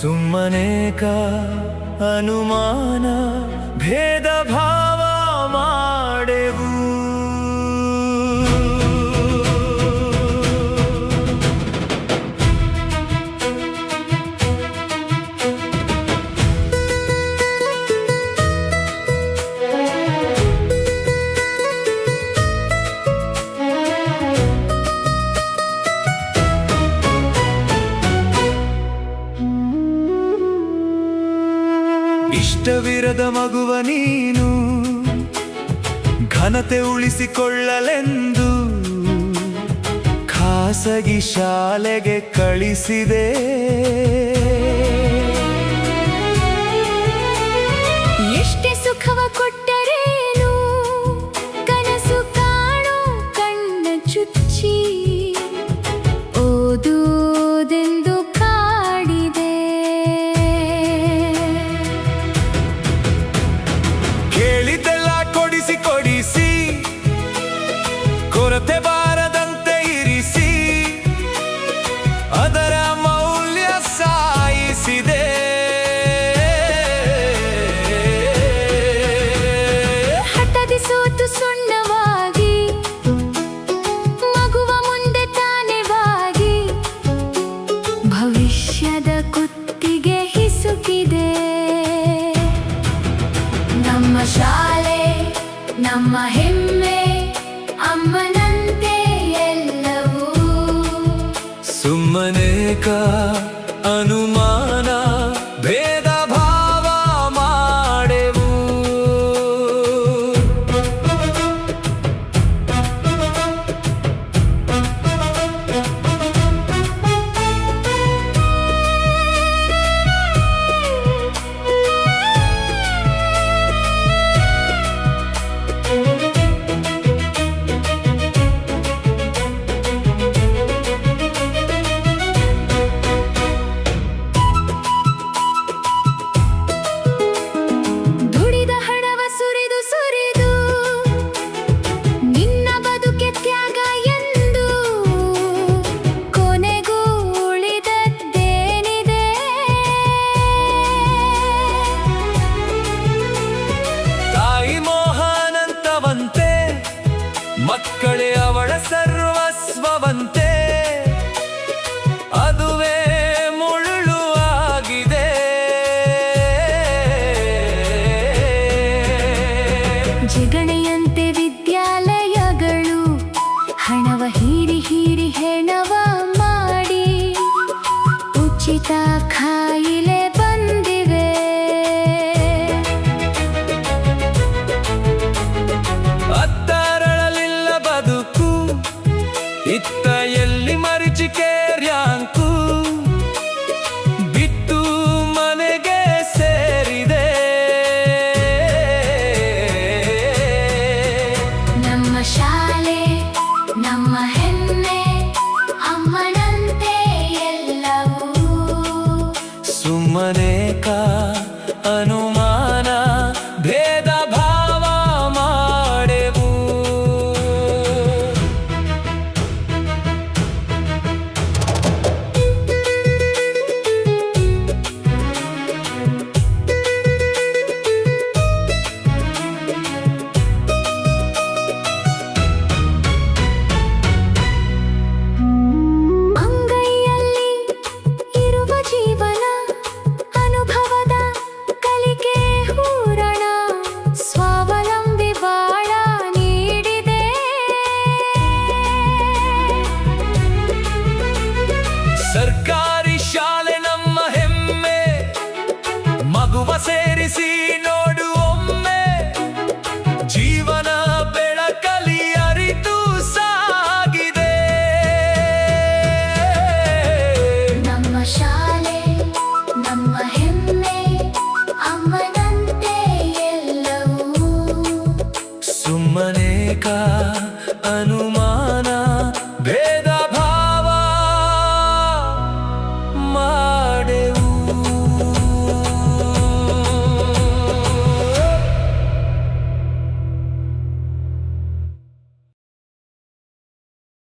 ಸುಮ್ಮನೇಕ ಅನುಮಾನ ಭೇದ ಭಾವ ಮಾಡೆವು ಇಷ್ಟವಿರದ ಮಗುವ ನೀನು ಘನತೆ ಉಳಿಸಿಕೊಳ್ಳಲೆಂದು ಖಾಸಗಿ ಶಾಲೆಗೆ ಕಳಿಸಿದೆ. ಎಷ್ಟೇ ಸುಖವ ಕೊಟ್ಟರೇನು ಕನಸು ಕಾಣೋ ಕಣ್ಣ ಚುಚ್ಚಿ ಓದುವುದೆಂದು ಕಾಡಿದೆ. ಕೇಳಿದ್ದೆಲ್ಲ ಕೊಡಿಸಿ ಕೊಡಿಸಿ ಕೊರತೆ ಬಾರದಂತೆ ಇರಿಸಿ ಅದರ ಮೌಲ್ಯ ಸಾಯಿಸಿದೆ. ಹಠದಿ ಸೋತು ಸುಣ್ಣವಾಗಿ ಮಗುವ ಮುಂದೆ ತಾನೆವಾಗಿ ಭವಿಷ್ಯದ ಕುತ್ತಿಗೆ ಹಿಸುಕಿದೆ. ನಮ್ಮ ಶಾಲೆ ನಮ್ಮ ಹೆಮ್ಮೆ ಅಮ್ಮನಂತೆ ಎಲ್ಲವೂ. ಸುಮ್ಮನೇಕ ಅನುಮಾನ ಭೇದ ಭಾವ ಮಾಡೆವು. ದುಡಿದ ಹಣವ ಸುರಿದು ಸುರಿದು ನಿನ್ನ ಬದುಕೆ ತ್ಯಾಗ ಎಂದು ಕೊನೆಗೂ ಉಳಿದದ್ದೇನಿದೆ? ತಾಯಿ ಮೋಹನಂತವಂತೆ ಮಕ್ಕಳೇ ಅವಳ ಸರ್ವಸ್ವವಂತೆ ಅದುವೇ ಮುಳ್ಳು ಆಗಿದೆ. ಜಿಗಣೆಯಂತೆ ವಿದ್ಯಾಲಯಗಳು ಹಣವ ಹೀರಿ ಹೀರಿ ಹೆಣವ ಮಾಡಿ ಉಚಿತ ಖಾಯಿಲೆ ಬಂದಿವೆ. ಅತ್ತರಳಲಿಲ್ಲ ಬದುಕು ಇತ್ತ ಎಲ್ಲಿ ಮರೀಚಿಕೆ ರ್ಯಾಂಕು ಬಿಟ್ಟು ಮನೆಗೆ ಸೇರಿದೆ. ನಮ್ಮ ಶಾಲೆ ನಮ್ಮ ಹೆಮ್ಮೆ ಅಮ್ಮನಂತೆ ಎಲ್ಲವೂ. ಸುಮ್ಮನೇಕ ಅನುಮಾನ ಭೇದ ಭಾವ ಮಾಡೆವು. ಅಂಗೈಯಲ್ಲಿ ಇರುವ ಜೀವನ ಅನುಭವದ ಕಲಿಕೆ ಹೂರಣ ಸ್ವಾವಲಂಬಿ ಬಾಳ ನೀಡಿದೆ. ಸರ್ಕಾರಿ ಶಾಲೆ ನಮ್ಮ ಹೆಮ್ಮೆ ಮಗುವ ಸೇರಿಸಿ ನೋಡು ಒಮ್ಮೆ ಜೀವನ ಬೆಳಕಲಿ ಅರಿತು ಸಾಗಿದೆ. ನಮ್ಮ ಶಾಲೆ ನಮ್ಮ ಹೆಮ್ಮೆ ಅಮ್ಮನಂತೆ ಎಲ್ಲವೂ. ಸುಮ್ಮನೇಕ ಅನುಮಾನ